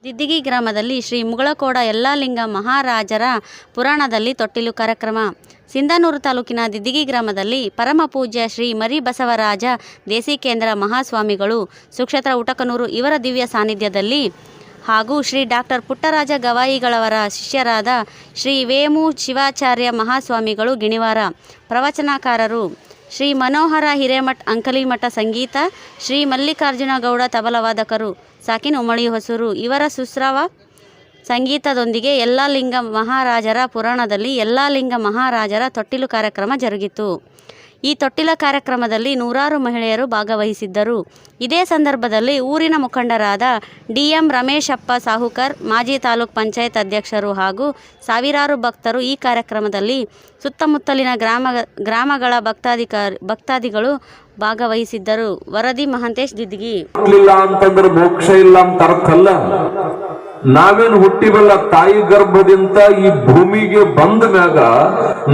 ದಿದ್ದಿಗಿ ಗ್ರಾಮದಲ್ಲಿ ಶ್ರೀ ಮುಗಳಕೋಡ ಯಲ್ಲಾಲಿಂಗ ಮಹಾರಾಜರ ಪುರಾಣದಲ್ಲಿ ತೊಟ್ಟಿಲು ಕಾರ್ಯಕ್ರಮ. ಸಿಂಧನೂರು ತಾಲೂಕಿನ ದಿದ್ದಿಗಿ ಗ್ರಾಮದಲ್ಲಿ ಪರಮಪೂಜ್ಯ ಶ್ರೀ ಮರಿಬಸವರಾಜ ದೇಸಿಕೇಂದ್ರ ಮಹಾಸ್ವಾಮಿಗಳು, ಸುಕ್ಷೇತ್ರ ಉಟಕನೂರು ಇವರ ದಿವ್ಯ ಸಾನ್ನಿಧ್ಯದಲ್ಲಿ ಹಾಗೂ ಶ್ರೀ ಡಾಕ್ಟರ್ ಪುಟ್ಟರಾಜ ಗವಾಯಿಗಳವರ ಶಿಷ್ಯರಾದ ಶ್ರೀ ವೇಮು ಶಿವಾಚಾರ್ಯ ಮಹಾಸ್ವಾಮಿಗಳು ಗಿಣಿವಾರ, ಪ್ರವಚನಕಾರರು ಶ್ರೀ ಮನೋಹರ ಹಿರೇಮಠ್ ಅಂಕಲಿಮಠ, ಸಂಗೀತ ಶ್ರೀ ಮಲ್ಲಿಕಾರ್ಜುನ ಗೌಡ ತಬಲವಾದಕರು, ಸಾಕಿನ್ ಉಮಳಿ ಹೊಸೂರು ಇವರ ಸುಶ್ರವ ಸಂಗೀತದೊಂದಿಗೆ ಯಲ್ಲಾಲಿಂಗ ಮಹಾರಾಜರ ಪುರಾಣದಲ್ಲಿ ಯಲ್ಲಾಲಿಂಗ ಮಹಾರಾಜರ ತೊಟ್ಟಿಲು ಕಾರ್ಯಕ್ರಮ ಜರುಗಿತು. ಈ ತೊಟ್ಟಿಲ ಕಾರ್ಯಕ್ರಮದಲ್ಲಿ ನೂರಾರು ಮಹಿಳೆಯರು ಭಾಗವಹಿಸಿದ್ದರು. ಇದೇ ಸಂದರ್ಭದಲ್ಲಿ ಊರಿನ ಮುಖಂಡರಾದ ಡಿ.ಎಂ. ರಮೇಶಪ್ಪ ಸಾಹುಕರ್, ಮಾಜಿ ತಾಲೂಕ್ ಪಂಚಾಯತ್ ಅಧ್ಯಕ್ಷರು ಹಾಗೂ ಸಾವಿರಾರು ಭಕ್ತರು ಈ ಕಾರ್ಯಕ್ರಮದಲ್ಲಿ ಸುತ್ತಮುತ್ತಲಿನ ಗ್ರಾಮಗಳ ಭಕ್ತಾದಿಗಳು ಭಾಗವಹಿಸಿದ್ದರು. ವರದಿ ಮಹಾಂತೇಶ್, ದಿದ್ದಿಗಿ. ಅಂತಂದ್ರೆ ಮೋಕ್ಷ ಇಲ್ಲ ಅಂತ ಅರ್ಥ ಅಲ್ಲ. ನಾವೇನು ಹುಟ್ಟಿವಲ್ಲ ತಾಯಿ ಗರ್ಭದಿಂದ ಈ ಭೂಮಿಗೆ ಬಂದ ಮ್ಯಾಗ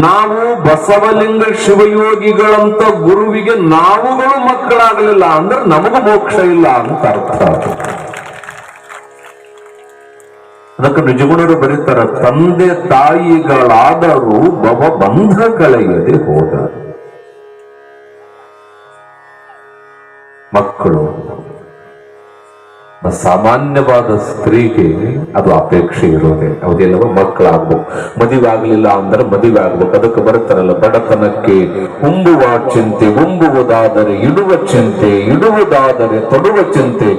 ನಾವು ಬಸವಲಿಂಗ ಶಿವಯೋಗಿಗಳಂತ ಗುರುವಿಗೆ ನಾವುಗಳು ಮಕ್ಕಳಾಗಲಿಲ್ಲ ಅಂದ್ರೆ ನಮಗೂ ಮೋಕ್ಷ ಇಲ್ಲ ಅಂತ ಅರ್ಥ. ಅದಕ್ಕೆ ನಿಜಗುಣರು ಬರೀತಾರ, ತಂದೆ ತಾಯಿಗಳಾದರೂ ಭವಬಂಧ ಕಳೆಯದೆ ಹೋದ ಮಕ್ಕಳು. ಸಾಮಾನ್ಯವಾದ ಸ್ತ್ರೀಗೆ ಅದು ಅಪೇಕ್ಷೆ ಇರೋದೆ, ಹೌದಿಲ್ಲವ? ಮಕ್ಕಳಾಗ್ಬೇಕು. ಮದುವೆ ಆಗ್ಲಿಲ್ಲ ಅಂದ್ರೆ ಮದುವೆ ಆಗ್ಬೇಕು. ಅದಕ್ಕೆ ಬರ್ತಾರಲ್ಲ, ಬಡತನಕ್ಕೆ ಉಂಬುವ ಚಿಂತೆ, ಉಂಬುವುದಾದರೆ ಇಡುವ ಚಿಂತೆ, ಇಡುವುದಾದರೆ ತೊಡುವ ಚಿಂತೆ,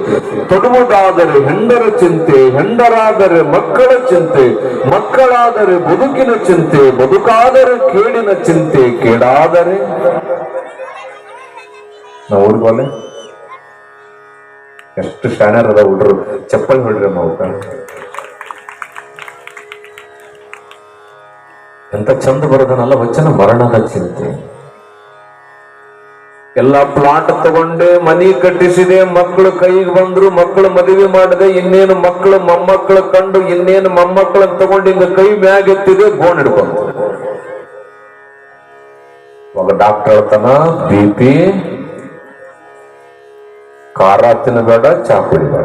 ತೊಡುವುದಾದರೆ ಹೆಂಡರ ಚಿಂತೆ, ಹೆಂಡರಾದರೆ ಮಕ್ಕಳ ಚಿಂತೆ, ಮಕ್ಕಳಾದರೆ ಬದುಕಿನ ಚಿಂತೆ, ಬದುಕಾದರೆ ಕೇಡಿನ ಚಿಂತೆ, ಕೇಡಾದರೆ ನಾವು ಹುಡುಗಲೆ ಎಷ್ಟು ಶಾಣರ್ ಅದ ಹುಡ್ರು. ಚಪ್ಪಲ್ ಹೊಡ್ರಿ ನಾವು ಎಂತ ಚಂದ ಬರೋದನಲ್ಲ ವಚನ. ಮರಣದ ಚಿಂತೆ. ಎಲ್ಲಾ ಪ್ಲಾಟ್ ತಗೊಂಡೆ, ಮನಿ ಕಟ್ಟಿಸಿದೆ, ಮಕ್ಕಳು ಕೈಗೆ ಬಂದ್ರು, ಮಕ್ಕಳು ಮದುವೆ ಮಾಡಿದೆ, ಇನ್ನೇನು ಮಕ್ಕಳು ಮೊಮ್ಮಕ್ಕಳು ಕಂಡು, ಇನ್ನೇನು ಮೊಮ್ಮಕ್ಕಳನ್ನ ತಗೊಂಡು ಹಿಂಗ ಕೈ ಮ್ಯಾಗ ಎತ್ತಿದೆ, ಗೋಣ್ ಹಿಡ್ಕೊಂಡು ಇವಾಗ ಡಾಕ್ಟರ್ ಹೇಳ್ತಾನ, BP ಖಾರ ತಿನ್ನಬೇಡ, ಚಾ ಕುಡಿಬೇಡ.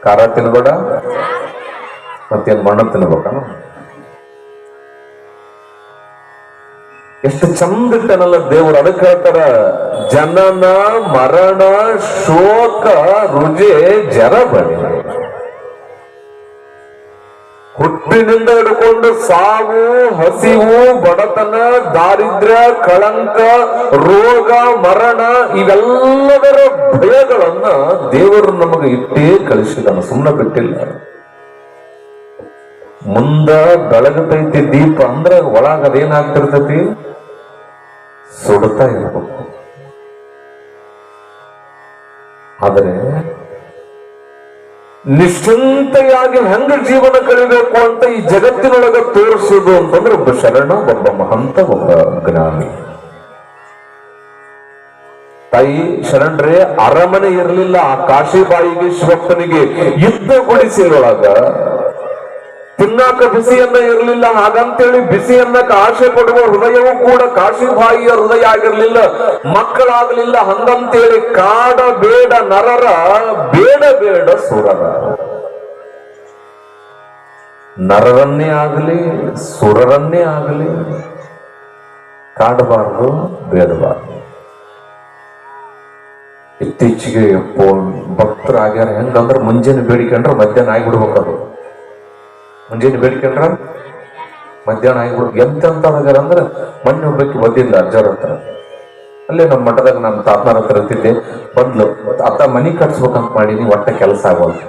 ಖಾರ ತಿನ್ನಬೇಡ, ಮತ್ತೇನ್ ಮಣ್ಣು ತಿನ್ಬೇಕನ? ಎಷ್ಟು ಚಂದ ಇಟ್ಟನಲ್ಲ ದೇವರು. ಅದಕ್ಕೆ ಹೇಳ್ತಾರ, ಜನನ ಮರಣ ಶೋಕ ರುಜೆ ಜರಬಡಿ. ಹುಟ್ಟಿನಿಂದ ಹಿಡ್ಕೊಂಡು ಸಾವು, ಹಸಿವು, ಬಡತನ, ದಾರಿದ್ರ್ಯ, ಕಳಂಕ, ರೋಗ, ಮರಣ ಇವೆಲ್ಲದರ ಭಯಗಳನ್ನ ದೇವರು ನಮಗೆ ಇಟ್ಟೇ ಕಳಿಸಿದಾನ, ಸುಮ್ಮನೆ ಬಿಟ್ಟಿಲ್ಲ. ಮುಂದ ಬೆಳಗತೈತಿ ದೀಪ ಅಂದ್ರೆ ಒಳಗ ಅದೇನಾಗ್ತಿರ್ತೈತಿ, ಸುಡ್ತಾ ಇರ್ಬೇಕು. ಆದರೆ ನಿಶ್ಚಿಂತೆಯಾಗಿ ಹೆಂಗ ಜೀವನ ಕಳಿಬೇಕು ಅಂತ ಈ ಜಗತ್ತಿನೊಳಗ ತೋರಿಸುದು ಅಂತಂದ್ರೆ ಒಬ್ಬ ಶರಣ, ಒಬ್ಬ ಮಹಂತ, ಒಬ್ಬ ಜ್ಞಾನಿ. ತಾಯಿ ಶರಣರೇ ಅರಮನೆ ಇರಲಿಲ್ಲ ಆ ಕಾಶಿಬಾಯಿಗೆ, ಶಿವಪ್ಪನಿಗೆ. ಯುದ್ಧ ಗುಡಿಸಿರೊಳಗ ತಿನ್ನಾಕ ಬಿಸಿಯನ್ನ ಇರಲಿಲ್ಲ. ಹಾಗಂತೇಳಿ ಬಿಸಿಯನ್ನಕ್ಕೆ ಆಸೆ ಪಡುವ ಹೃದಯವೂ ಕೂಡ ಕಾಶಿಬಾಯಿಯ ಹೃದಯ ಆಗಿರ್ಲಿಲ್ಲ. ಮಕ್ಕಳಾಗ್ಲಿಲ್ಲ. ಹಂಗಂತೇಳಿ ಕಾಡ ಬೇಡ ನರರ, ಬೇಡ ಬೇಡ ಸುರರ. ನರರನ್ನೇ ಆಗಲಿ ಸುರರನ್ನೇ ಆಗಲಿ ಕಾಡಬಾರ್ದು, ಬೇಡಬಾರ್ದು. ಇತ್ತೀಚೆಗೆ ಭಕ್ತರಾಗ್ಯಾರ ಹೆಂಗಂದ್ರೆ ಮುಂಜಾನೆ ಬೇಡಿಕೊಂಡ್ರೆ ಮಧ್ಯಾಹ್ನ ಆಗಿಬಿಡ್ಬೇಕದು. ಮುಂಜಾನೆ ಬೇಡ್ಕೊಂಡ್ರ ಮಧ್ಯಾಹ್ನ ಆಗಿಬಿಡ್ಬೇಕು. ಎಂತೆಂತಾಗ್ಯಾರ ಅಂದ್ರೆ, ಮೊನ್ನೆ ಒಬ್ಬಕ್ಕೆ ಬಂದಿಲ್ಲ ಅಜ್ಜರ ಹತ್ರ. ಅಲ್ಲೇ ನಮ್ಮ ಮಠದಾಗ ನಮ್ಮ ತಾತನಾರ ಹತ್ರ ಇರ್ತಿದ್ದೆ. ಬಂದ್ಲು, ಅತ್ತ ಮನಿ ಕಟ್ಸ್ಬೇಕಂತ ಮಾಡೀನಿ, ಒಟ್ಟ ಕೆಲಸ ಆಗೋದು.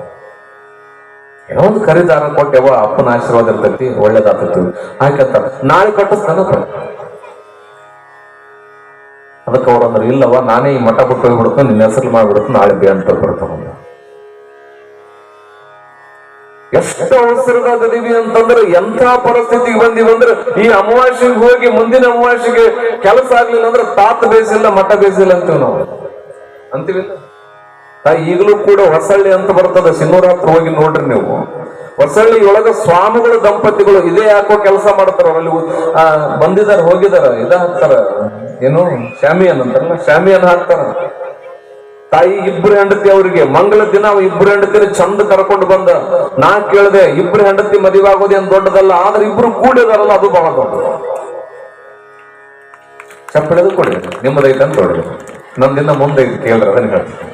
ಏನೋ ಒಂದು ಖರೀದಾರ ಕೊಟ್ಟೆವ, ಅಪ್ಪನ ಆಶೀರ್ವಾದ ಇರ್ತೈತಿ, ಒಳ್ಳೇದಾಗ್ತೈತಿ. ಹಾಕಂತ ನಾಳೆ ಕಟ್ಟಿಸ್ತಾನಪ್ಪ. ಅದಕ್ಕೆ ಅವ್ರಂದ್ರೆ, ಇಲ್ಲವ ನಾನೇ ಈ ಮಠ ಬಿಟ್ಟು ಹೋಗ್ಬಿಡ್ತು, ನಿನ್ನ ಹೆಸರು ಮಾಡ್ಬಿಡ್ತು, ನಾಳೆ ಬೇಂತ ಬರ್ತಾವ. ಎಷ್ಟು ಅವಸರದಾಗದೀವಿ ಅಂತಂದ್ರೆ, ಎಂಥ ಪರಿಸ್ಥಿತಿಗೆ ಬಂದಿವಂದ್ರೆ, ಈ ಅಮಾವಾಸ್ಯೆಗೆ ಹೋಗಿ ಮುಂದಿನ ಅಮಾವಾಸ್ಯೆಗೆ ಕೆಲಸ ಆಗ್ಲಿಲ್ಲ ಅಂದ್ರೆ ತಾತ ಬೇಸಿಲ್ಲ, ಮಠ ಬೇಸಿಲ್ಲ ಅಂತೀವಿ ನಾವು, ಅಂತೀವಿ. ಈಗಲೂ ಕೂಡ ಹೊಸಳ್ಳಿ ಅಂತ ಬರ್ತದ, ಸಿನ್ನೂರ ಹತ್ರ ಹೋಗಿ ನೋಡ್ರಿ ನೀವು. ಹೊಸಳ್ಳಿ ಒಳಗ ಸ್ವಾಮಿಗಳು ದಂಪತಿಗಳು ಇದೇ ಯಾಕೋ ಕೆಲಸ ಮಾಡ್ತಾರ. ಅಲ್ಲಿ ಬಂದಿದಾರ, ಹೋಗಿದಾರ, ಇದ ಹಾಕ್ತಾರ, ಏನು ಶಾಮಿಯನ್ ಅಂತಾರಲ್ಲ, ಶಾಮಿಯನ್ ಹಾಕ್ತಾರ. ತಾಯಿ ಇಬ್ರು ಹೆಂಡತಿ ಅವ್ರಿಗೆ ಮಂಗಳ ದಿನ ಇಬ್ರು ಹೆಂಡತಿನ ಚಂದ ಕರ್ಕೊಂಡು ಬಂದ. ನಾ ಕೇಳಿದೆ, ಇಬ್ರು ಹೆಂಡತಿ ಮದುವೆ ಆಗೋದೇನ್ ದೊಡ್ಡದಲ್ಲ, ಆದ್ರೆ ಇಬ್ರು ಕೂಡಿದಾರಲ್ಲ ಅದು ಬಹಳ ದೊಡ್ಡದು. ಚಪ್ಪಳೆದು ಕೊಡಿ, ನಿಮ್ಮದೈತೆ ಅಂತ ಹೊಡಿ, ನಂದಿನ ಮುಂದೆ ಕೇಳ್ರ ಅದನ್ನ ಹೇಳ್ತೀನಿ.